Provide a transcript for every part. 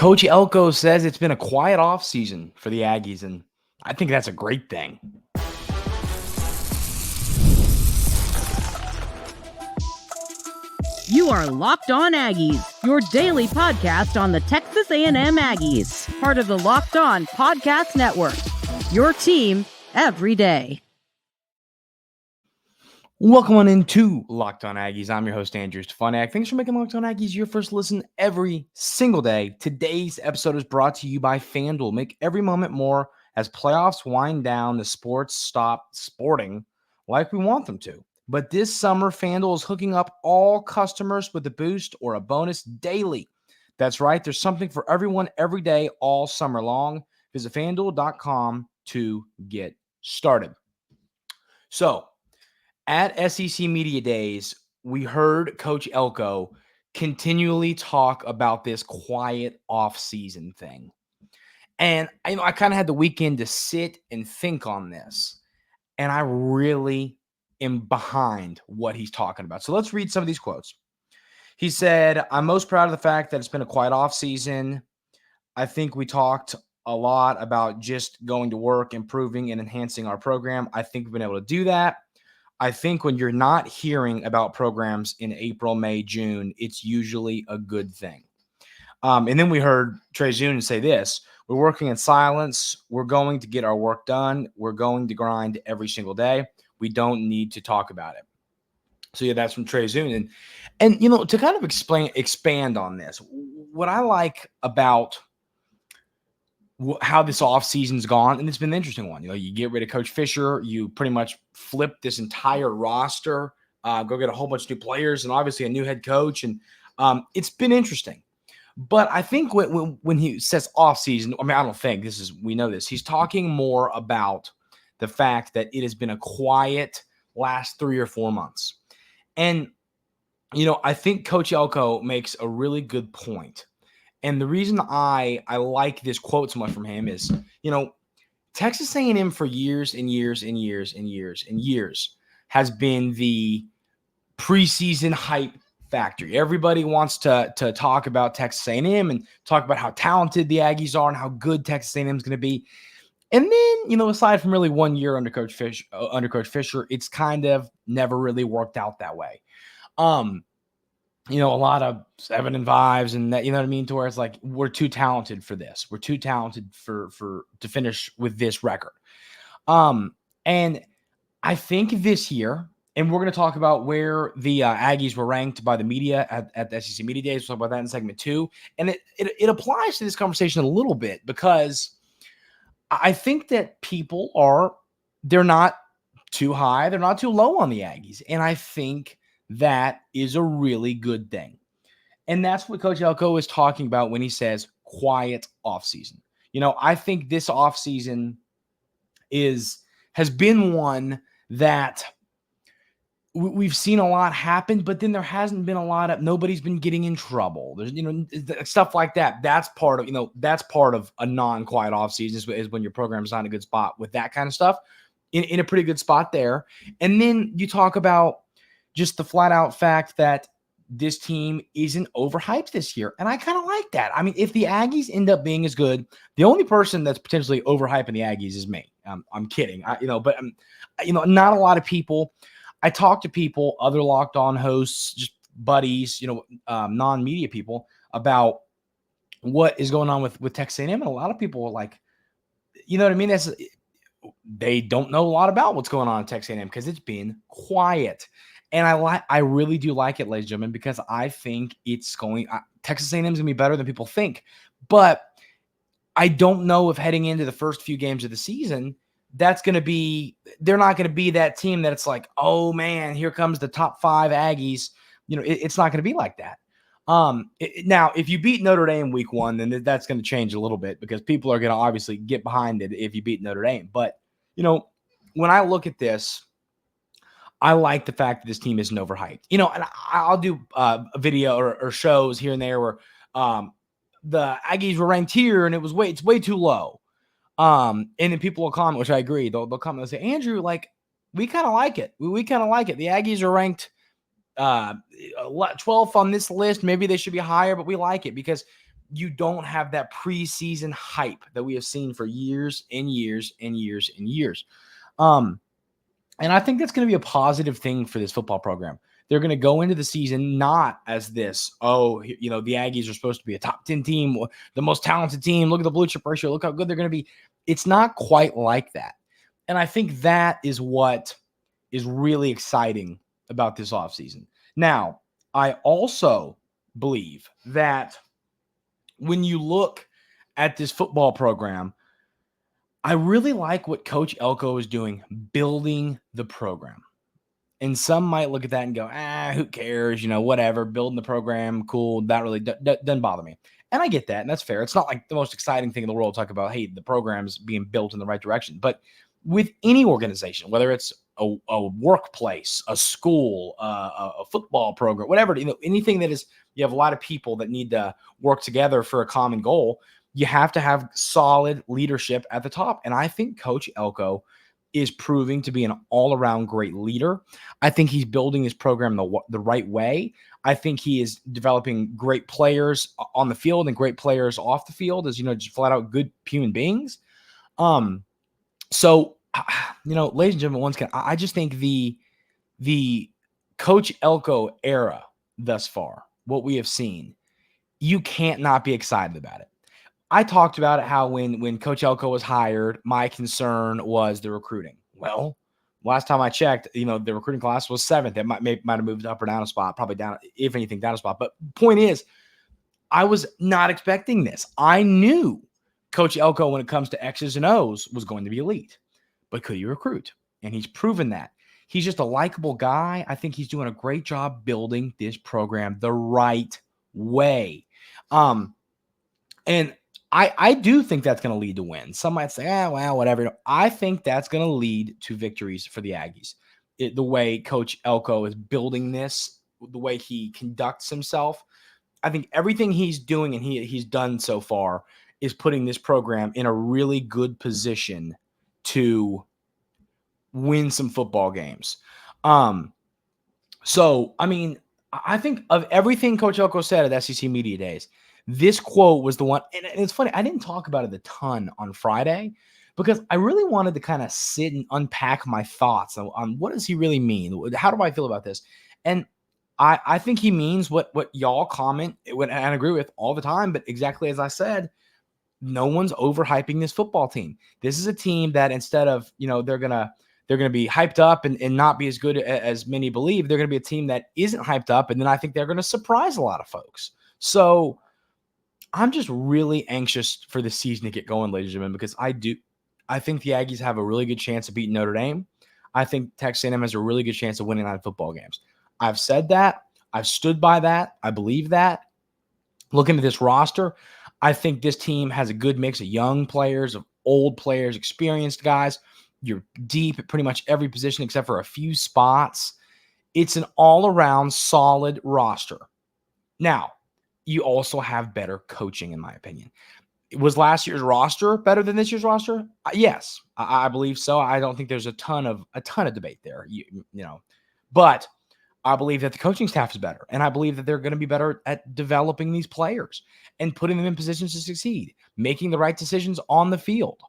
Coach Elko says it's been a quiet offseason for the Aggies, and I think that's a great thing. You are Locked On Aggies, your daily podcast on the Texas A&M Aggies, part of the Locked On Podcast Network, your team every day. Welcome on into Locked On Aggies. I'm your host, Andrew Stefaniak. Thanks for making Locked On Aggies your first listen every single day. Today's episode is brought to you by FanDuel. Make every moment more as playoffs wind down, the sports stop sporting like we want them to. But this summer, FanDuel is hooking up all customers with a boost or a bonus daily. That's right. There's something for everyone every day all summer long. Visit FanDuel.com to get started. So, at SEC Media Days, we heard Coach Elko continually talk about this quiet off-season thing. And I kind of had the weekend to sit and think on this. And I really am behind what he's talking about. So let's read some of these quotes. He said, I'm most proud of the fact that it's been a quiet off-season. I think we talked a lot about just going to work, improving and enhancing our program. I think we've been able to do that. I think when you're not hearing about programs in April, May, June, it's usually a good thing. And then we heard Trey Zunin say this: we're working in silence. We're going to get our work done. We're going to grind every single day. We don't need to talk about it. So yeah, that's from Trey Zunin. And to kind of expand on this, what I like about how this offseason's gone, and it's been an interesting one. You get rid of Coach Fisher, you pretty much flip this entire roster, go get a whole bunch of new players, and obviously a new head coach, and it's been interesting. But I think when he says offseason, I don't think we know this. He's talking more about the fact that it has been a quiet last 3 or 4 months. And, I think Coach Elko makes a really good point. And the reason I like this quote so much from him is, Texas A&M for years and years and years and years and years has been the preseason hype factory. Everybody wants to talk about Texas A&M and talk about how talented the Aggies are and how good Texas A&M is going to be. And then, aside from really 1 year under Coach Fisher, it's kind of never really worked out that way. A lot of 7 and 5s and that, to where it's like, we're too talented for this. We're too talented to finish with this record. And I think this year, and we're going to talk about where the Aggies were ranked by the media at the SEC Media Days. We'll talk about that in segment 2. And it applies to this conversation a little bit because I think that they're not too high. They're not too low on the Aggies. And I think that is a really good thing. And that's what Coach Elko is talking about when he says quiet offseason. I think this offseason has been one that we've seen a lot happen, but then there hasn't been a lot of, nobody's been getting in trouble. There's, stuff like that. That's part of a non-quiet offseason is when your program's not in a good spot with that kind of stuff, in a pretty good spot there. And then you talk about just the flat out fact that this team isn't overhyped this year. And I kind of like that. If the Aggies end up being as good, the only person that's potentially overhyping the Aggies is me. I'm kidding. But not a lot of people. I talk to people, other Locked On hosts, just buddies, non-media people, about what is going on with Texas A&M. And a lot of people are like, they don't know a lot about what's going on in Texas A&M because it's been quiet. And I really do like it, ladies and gentlemen, because I think Texas A&M is going to be better than people think. But I don't know if heading into the first few games of the season, they're not going to be that team that it's like, oh man, here comes the top 5 Aggies. It's not going to be like that. Now, if you beat Notre Dame week 1, then that's going to change a little bit because people are going to obviously get behind it if you beat Notre Dame. But, when I look at this, I like the fact that this team isn't overhyped. And I'll do a video or shows here and there where the Aggies were ranked here and it's way too low. And then people will comment, which I agree. They'll comment and say, Andrew, we kind of like it. We kind of like it. The Aggies are ranked 12th on this list. Maybe they should be higher, but we like it because you don't have that preseason hype that we have seen for years and years and years and years. And I think that's going to be a positive thing for this football program. They're going to go into the season not as this, the Aggies are supposed to be a top 10 team, the most talented team. Look at the blue chip ratio. Look how good they're going to be. It's not quite like that. And I think that is what is really exciting about this offseason. Now, I also believe that when you look at this football program, I really like what Coach Elko is doing, building the program. And some might look at that and go, who cares? Whatever, building the program, cool. That really doesn't bother me. And I get that, and that's fair. It's not like the most exciting thing in the world to talk about, hey, the program's being built in the right direction. But with any organization, whether it's a workplace, a school, a football program, whatever, anything that is, you have a lot of people that need to work together for a common goal, you have to have solid leadership at the top. And I think Coach Elko is proving to be an all-around great leader. I think he's building his program the right way. I think he is developing great players on the field and great players off the field as, just flat out good human beings. So, ladies and gentlemen, once again, I just think the Coach Elko era thus far, what we have seen, you can't not be excited about it. I talked about it, how when Coach Elko was hired, my concern was the recruiting. Well, last time I checked, the recruiting class was 7th. It might have moved up or down a spot, probably down, if anything, down a spot. But point is, I was not expecting this. I knew Coach Elko, when it comes to X's and O's, was going to be elite. But could he recruit? And he's proven that. He's just a likable guy. I think he's doing a great job building this program the right way. And I do think that's going to lead to wins. Some might say, well, whatever. I think that's going to lead to victories for the Aggies. The way Coach Elko is building this, the way he conducts himself, I think everything he's doing and he's done so far is putting this program in a really good position to win some football games. So, I mean, I think of everything Coach Elko said at SEC Media Days, this quote was the one, and it's funny, I didn't talk about it a ton on Friday because I really wanted to kind of sit and unpack my thoughts on what does he really mean? How do I feel about this? And I think he means what y'all comment and I agree with all the time, but exactly as I said, no one's overhyping this football team. This is a team that instead of, they're going to be hyped up and not be as good as many believe, they're going to be a team that isn't hyped up. And then I think they're going to surprise a lot of folks. So I'm just really anxious for the season to get going, ladies and gentlemen, because I think the Aggies have a really good chance of beating Notre Dame. I think Texas A&M has a really good chance of winning 9 football games. I've said that. I've stood by that. I believe that. Looking at this roster, I think this team has a good mix of young players, of old players, experienced guys. You're deep at pretty much every position except for a few spots. It's an all-around solid roster. Now, you also have better coaching, in my opinion. Was last year's roster better than this year's roster? Yes, I believe so. I don't think there's a ton of debate there. But I believe that the coaching staff is better, and I believe that they're going to be better at developing these players and putting them in positions to succeed, making the right decisions on the field.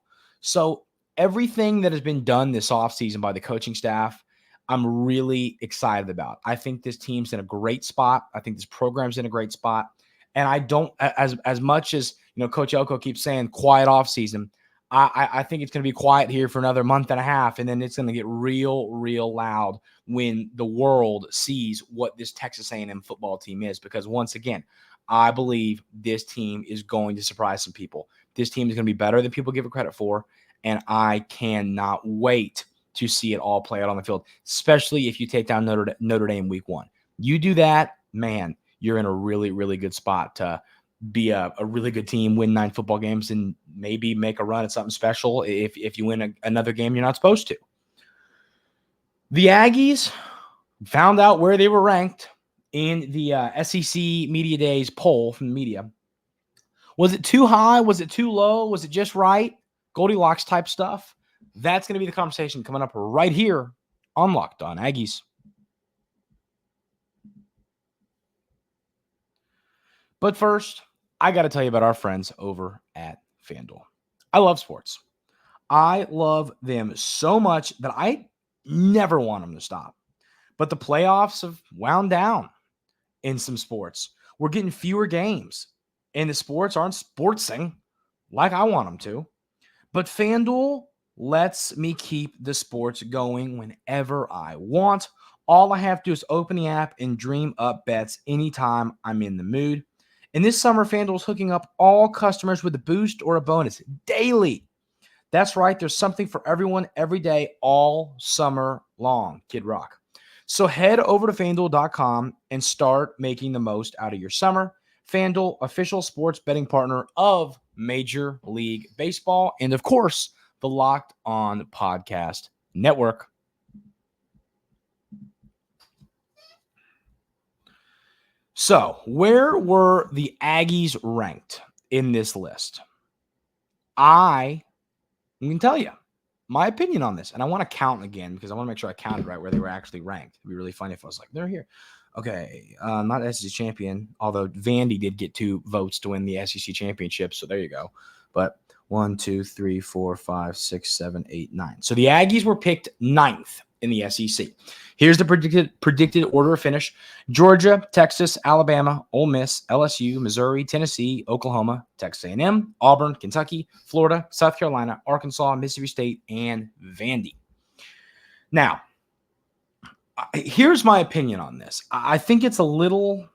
So everything that has been done this offseason by the coaching staff, I'm really excited about. I think this team's in a great spot. I think this program's in a great spot. And I don't, as much as, Coach Elko keeps saying quiet offseason, I think it's going to be quiet here for another month and a half, and then it's going to get real, real loud when the world sees what this Texas A&M football team is. Because once again, I believe this team is going to surprise some people. This team is going to be better than people give it credit for, and I cannot wait to see it all play out on the field, especially if you take down Notre Dame week 1. You do that, man, you're in a really, really good spot to be a really good team, win 9 football games, and maybe make a run at something special if you win another game you're not supposed to. The Aggies found out where they were ranked in the SEC Media Days poll from the media. Was it too high? Was it too low? Was it just right? Goldilocks type stuff? That's going to be the conversation coming up right here on Locked On Aggies. But first, I got to tell you about our friends over at FanDuel. I love sports. I love them so much that I never want them to stop. But the playoffs have wound down in some sports. We're getting fewer games, and the sports aren't sportsing like I want them to. But FanDuel lets me keep the sports going whenever I want. All I have to do is open the app and dream up bets anytime I'm in the mood. And this summer, FanDuel is hooking up all customers with a boost or a bonus daily. That's right. There's something for everyone every day, all summer long. Kid Rock. So head over to FanDuel.com and start making the most out of your summer. FanDuel, official sports betting partner of Major League Baseball, and of course, the Locked On Podcast Network. So, where were the Aggies ranked in this list? I can tell you my opinion on this, and I want to count again because I want to make sure I counted right where they were actually ranked. It'd be really funny if I was like, they're here. Okay, not SEC champion, although Vandy did get 2 votes to win the SEC championship, so there you go. But 1, 2, 3, 4, 5, 6, 7, 8, 9. So the Aggies were picked 9th in the SEC. Here's the predicted order of finish. Georgia, Texas, Alabama, Ole Miss, LSU, Missouri, Tennessee, Oklahoma, Texas A&M, Auburn, Kentucky, Florida, South Carolina, Arkansas, Mississippi State, and Vandy. Now, here's my opinion on this. I think it's a little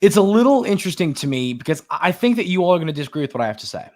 interesting to me because I think that you all are going to disagree with what I have to say.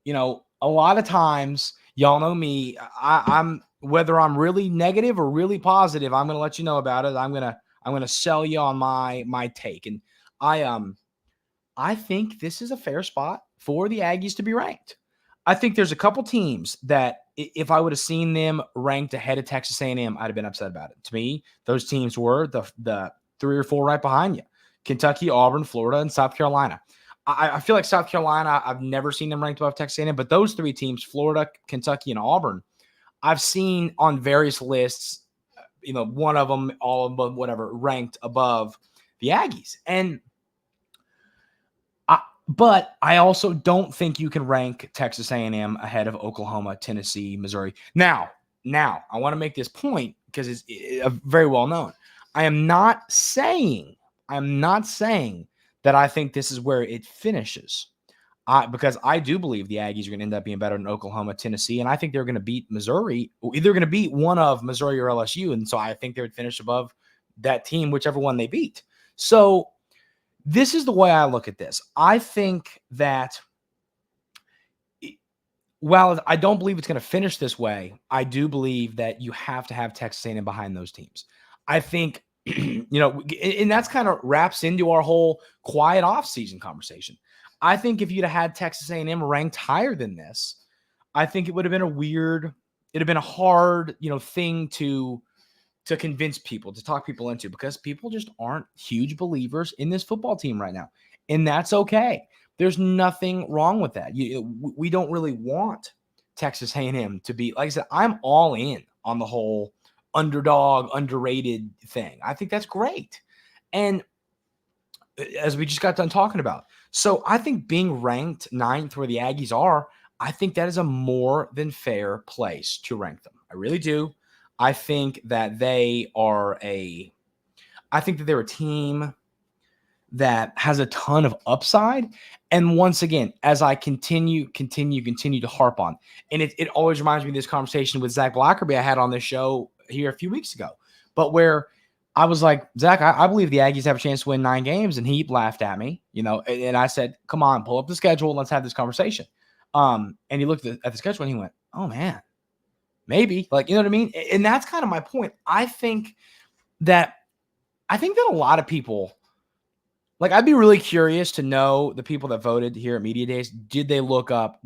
You know, a lot of times, y'all know me, I'm whether I'm really negative or really positive, I'm going to let you know about it. I'm going to sell you on my take. And I think this is a fair spot for the Aggies to be ranked. I think there's a couple teams that if I would have seen them ranked ahead of Texas A&M, I'd have been upset about it. To me, those teams were the 3 or 4 right behind you: Kentucky, Auburn, Florida, and South Carolina. I feel like South Carolina, I've never seen them ranked above Texas A&M, but those 3 teams, Florida, Kentucky, and Auburn, I've seen on various lists, you know, one of them, all of them, whatever, ranked above the Aggies. But I also don't think you can rank Texas A&M ahead of Oklahoma, Tennessee, Missouri. Now, I want to make this point because it's very well known. I am not saying that I think this is where it finishes. Because I do believe the Aggies are going to end up being better than Oklahoma, Tennessee, and I think they're going to beat Missouri. They're going to beat one of Missouri or LSU, and so I think they would finish above that team, whichever one they beat. So this is the way I look at this. I think that while I don't believe it's going to finish this way, I do believe that you have to have Texas A&M behind those teams. I think, you know, and that's kind of wraps into our whole quiet offseason conversation. I think if you'd have had Texas A&M ranked higher than this, I think it would have been a hard, you know, thing to convince people, to talk people into, because people just aren't huge believers in this football team right now. And that's okay. There's nothing wrong with that. We don't really want Texas A&M to be, like I said, I'm all in on the whole underdog, underrated thing. I think that's great. And as we just got done talking about, so I think being ranked 9th where the Aggies are, I think that is a more than fair place to rank them. I really do. I think that they're a team that has a ton of upside. And once again, as I continue to harp on, and it always reminds me of this conversation with Zach Blackerby I had on this show here a few weeks ago, but where I was like, Zach, I believe the Aggies have a chance to win 9 games. And he laughed at me, you know, and I said, come on, pull up the schedule. And let's have this conversation. And he looked at the schedule and he went, oh man, maybe, like, you know what I mean? And that's kind of my point. I think that a lot of people, like, I'd be really curious to know the people that voted here at Media Days. Did they look at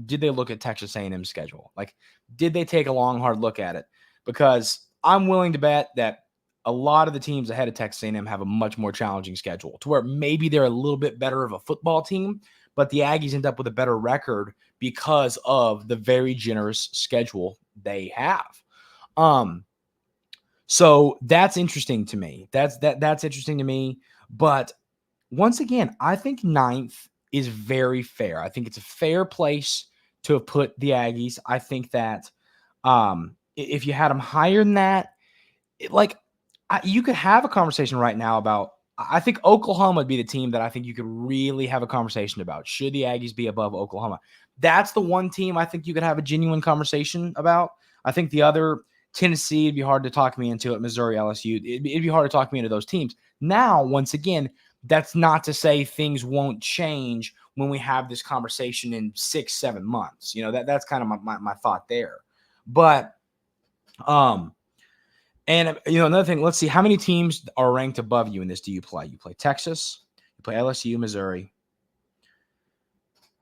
Texas A&M's schedule? Like, did they take a long, hard look at it? Because I'm willing to bet that a lot of the teams ahead of Texas A&M have a much more challenging schedule, to where maybe they're a little bit better of a football team, but the Aggies end up with a better record because of the very generous schedule they have. So that's interesting to me. That's interesting to me. But once again, I think ninth is very fair. I think it's a fair place to have put the Aggies. I think that if you had them higher than that, you could have a conversation right now about. I think Oklahoma would be the team that I think you could really have a conversation about. Should the Aggies be above Oklahoma? That's the one team I think you could have a genuine conversation about. I think the other, Tennessee, it'd be hard to talk me into it. Missouri, LSU, it'd be hard to talk me into those teams. Now, once again, that's not to say things won't change when we have this conversation in 6-7 months. That's kind of my thought there. But and another thing, let's see how many teams are ranked above you in this. Do you play? You play Texas, you play LSU, Missouri,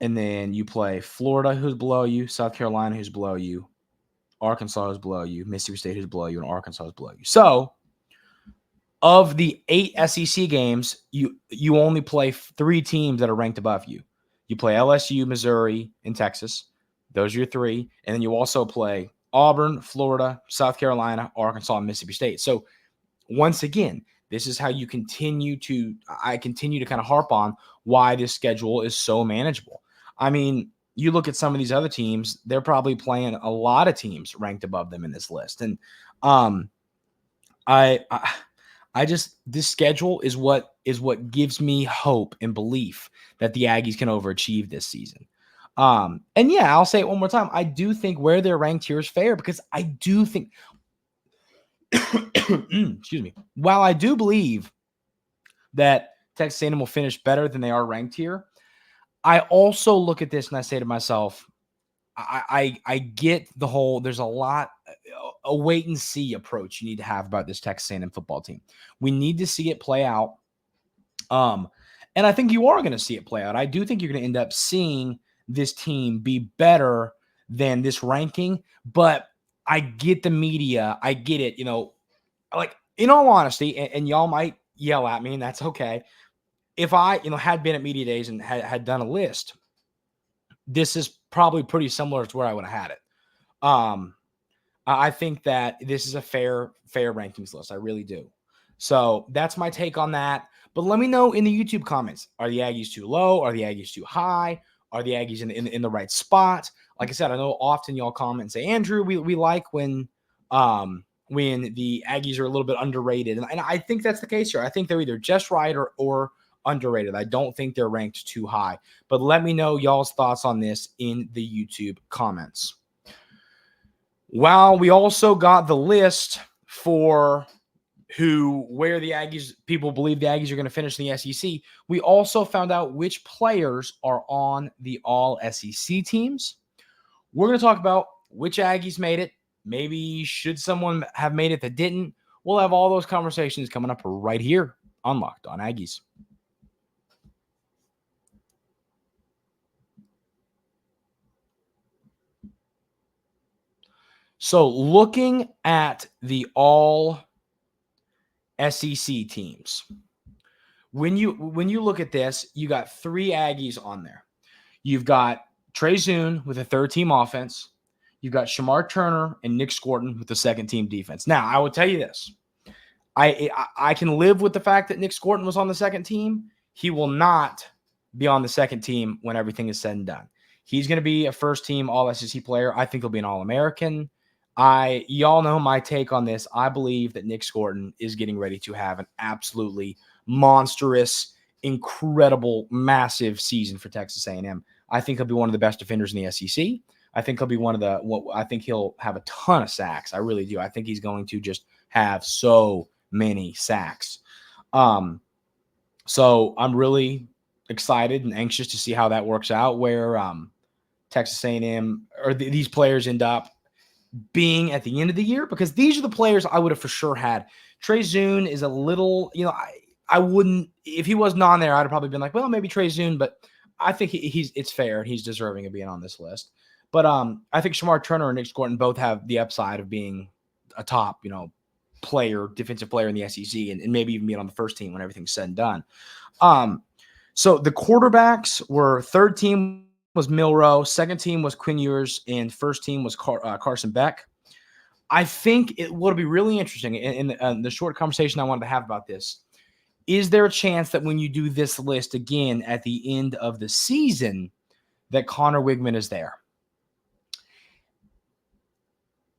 and then you play Florida, who's below you, South Carolina, who's below you, Arkansas is below you, Mississippi State is below you, and Arkansas is below you. So, of the 8 SEC games, you only play 3 teams that are ranked above you. You play LSU, Missouri, and Texas. Those are your 3. And then you also play Auburn, Florida, South Carolina, Arkansas, and Mississippi State. So, once again, this is how I continue to kind of harp on why this schedule is so manageable. I mean, you look at some of these other teams, they're probably playing a lot of teams ranked above them in this list. And this schedule is what gives me hope and belief that the Aggies can overachieve this season. And yeah, I'll say it one more time. I do think where they're ranked here is fair because I do think, excuse me, while I do believe that Texas A&M will finish better than they are ranked here, I also look at this and I say to myself, I get the whole, there's a wait and see approach you need to have about this Texas A&M football team. We need to see it play out. And I think you are going to see it play out. I do think you're going to end up seeing this team be better than this ranking, but I get the media. I get it. In all honesty, and y'all might yell at me, and that's okay. If I, had been at media days and had done a list, this is probably pretty similar to where I would have had it. I think that this is a fair rankings list. I really do. So that's my take on that. But let me know in the YouTube comments. Are the Aggies too low? Are the Aggies too high? Are the Aggies in the right spot? Like I said, I know often y'all comment and say, Andrew, we like when the Aggies are a little bit underrated. And I think that's the case here. I think they're either just right or underrated. I don't think they're ranked too high. But let me know y'all's thoughts on this in the YouTube comments. Well, we also got the list for where the Aggies, people believe the Aggies are going to finish in the SEC. We also found out which players are on the all SEC teams. We're going to talk about which Aggies made it. Maybe should someone have made it that didn't. We'll have all those conversations coming up right here on Locked On Aggies. So looking at the all SEC teams, when you look at this, you got 3 Aggies on there. You've got Trey Zune with a 3rd-team offense. You've got Shamar Turner and Nick Scorton with the 2nd-team defense. Now, I will tell you this. I can live with the fact that Nick Scorton was on the 2nd team. He will not be on the 2nd team when everything is said and done. He's going to be a 1st-team all-SEC player. I think he'll be an All-American. Y'all know my take on this. I believe that Nick Scorton is getting ready to have an absolutely monstrous, incredible, massive season for Texas A&M. I think he'll be one of the best defenders in the SEC. I think he'll be I think he'll have a ton of sacks. I really do. I think he's going to just have so many sacks. So I'm really excited and anxious to see how that works out, where Texas A&M or these players end up being at the end of the year, because these are the players I would have for sure had. Trey Zune is a little, I wouldn't, if he wasn't on there, I'd have probably been like, well, maybe Trey Zune, but I think it's fair. He's deserving of being on this list. But I think Shamar Turner and Nick Scorton both have the upside of being a top, defensive player in the SEC, and maybe even being on the 1st team when everything's said and done. So the quarterbacks were 3rd team was Milroe, 2nd team was Quinn Ewers, and 1st team was Carson Beck. I think it would be really interesting in the short conversation I wanted to have about this. Is there a chance that when you do this list again at the end of the season that Connor Wigman is there?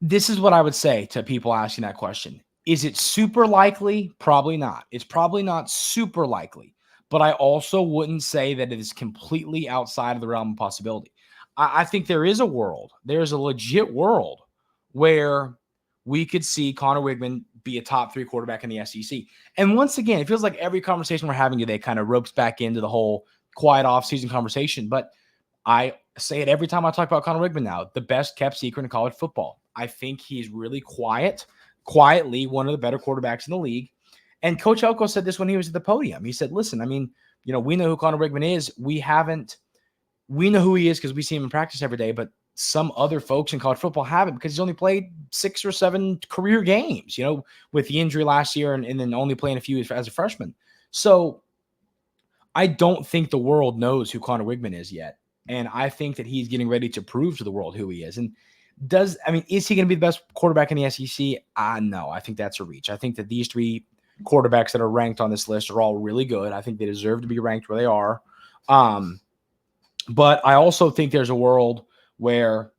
This is what I would say to people asking that question. Is it super likely? Probably not. It's probably not super likely, but I also wouldn't say that it is completely outside of the realm of possibility. I think there is a world, there's a legit world where we could see Connor Wigman be a top 3 quarterback in the SEC. And once again, it feels like every conversation we're having today kind of ropes back into the whole quiet offseason conversation. But I say it every time I talk about Connor Wigman now, the best kept secret in college football. I think he's really quietly one of the better quarterbacks in the league. And Coach Elko said this when he was at the podium. He said, listen, I mean, we know who Connor Wigman is. We know who he is because we see him in practice every day, but some other folks in college football haven't because he's only played 6 or 7 career games, with the injury last year and then only playing a few as a freshman. So I don't think the world knows who Connor Wigman is yet. And I think that he's getting ready to prove to the world who he is. And is he going to be the best quarterback in the SEC? No, I think that's a reach. I think that these 3 quarterbacks that are ranked on this list are all really good. I think they deserve to be ranked where they are. But I also think there's a world where,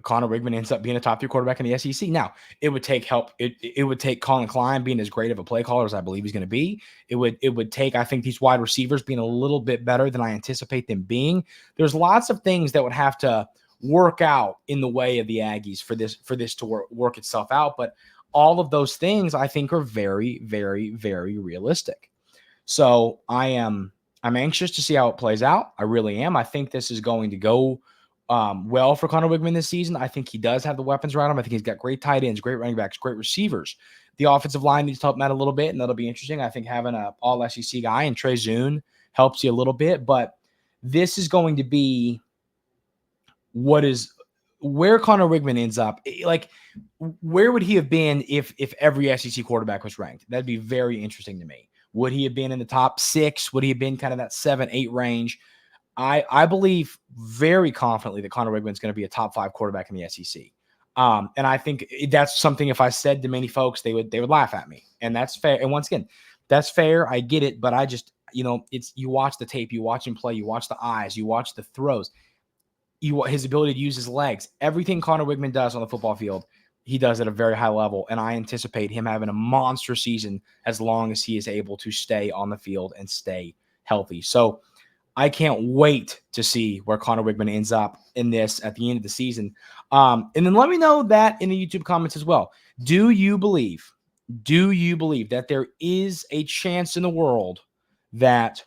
Connor Wigman ends up being a top 3 quarterback in the SEC. Now, it would take help. It would take Colin Klein being as great of a play caller as I believe he's going to be. It would take, I think, these wide receivers being a little bit better than I anticipate them being. There's lots of things that would have to work out in the way of the Aggies for this to work itself out. But all of those things I think are very, very, very realistic. So I'm anxious to see how it plays out. I really am. I think this is going to go well for Connor Wigman this season. I think he does have the weapons around him. I think he's got great tight ends, great running backs, great receivers. The offensive line needs to help him out a little bit, and that'll be interesting. I think having an all-SEC guy and Trey Zune helps you a little bit, but this is going to be where Connor Wigman ends up. Like, where would he have been if every SEC quarterback was ranked? That'd be very interesting to me. Would he have been in the top 6? Would he have been kind of that 7, 8 range? I believe very confidently that Connor Wigman is going to be a top 5 quarterback in the SEC. And I think that's something, if I said to many folks, they would laugh at me. And that's fair. And once again, that's fair. I get it. But I just, it's, you watch the tape, you watch him play, you watch the eyes, you watch the throws, his ability to use his legs. Everything Connor Wigman does on the football field, he does at a very high level. And I anticipate him having a monster season as long as he is able to stay on the field and stay healthy. So I can't wait to see where Connor Wigman ends up in this at the end of the season. And then let me know that in the YouTube comments as well. Do you believe that there is a chance in the world that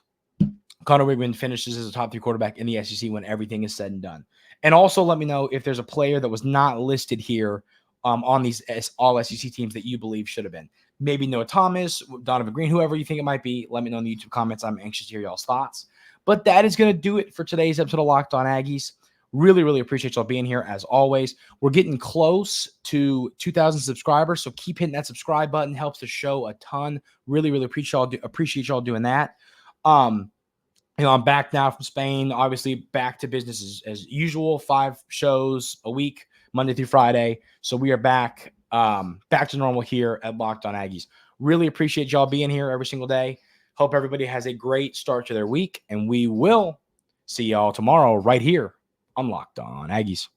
Connor Wigman finishes as a top 3 quarterback in the SEC when everything is said and done? And also let me know if there's a player that was not listed here on these all SEC teams that you believe should have been. Maybe Noah Thomas, Donovan Green, whoever you think it might be. Let me know in the YouTube comments. I'm anxious to hear y'all's thoughts. But that is going to do it for today's episode of Locked On Aggies. Really, really appreciate y'all being here as always. We're getting close to 2,000 subscribers, so keep hitting that subscribe button. Helps the show a ton. Really, really appreciate y'all doing that. I'm back now from Spain. Obviously, back to business as usual. 5 shows a week, Monday through Friday. So we are back to normal here at Locked On Aggies. Really appreciate y'all being here every single day. Hope everybody has a great start to their week, and we will see y'all tomorrow right here on Locked On Aggies.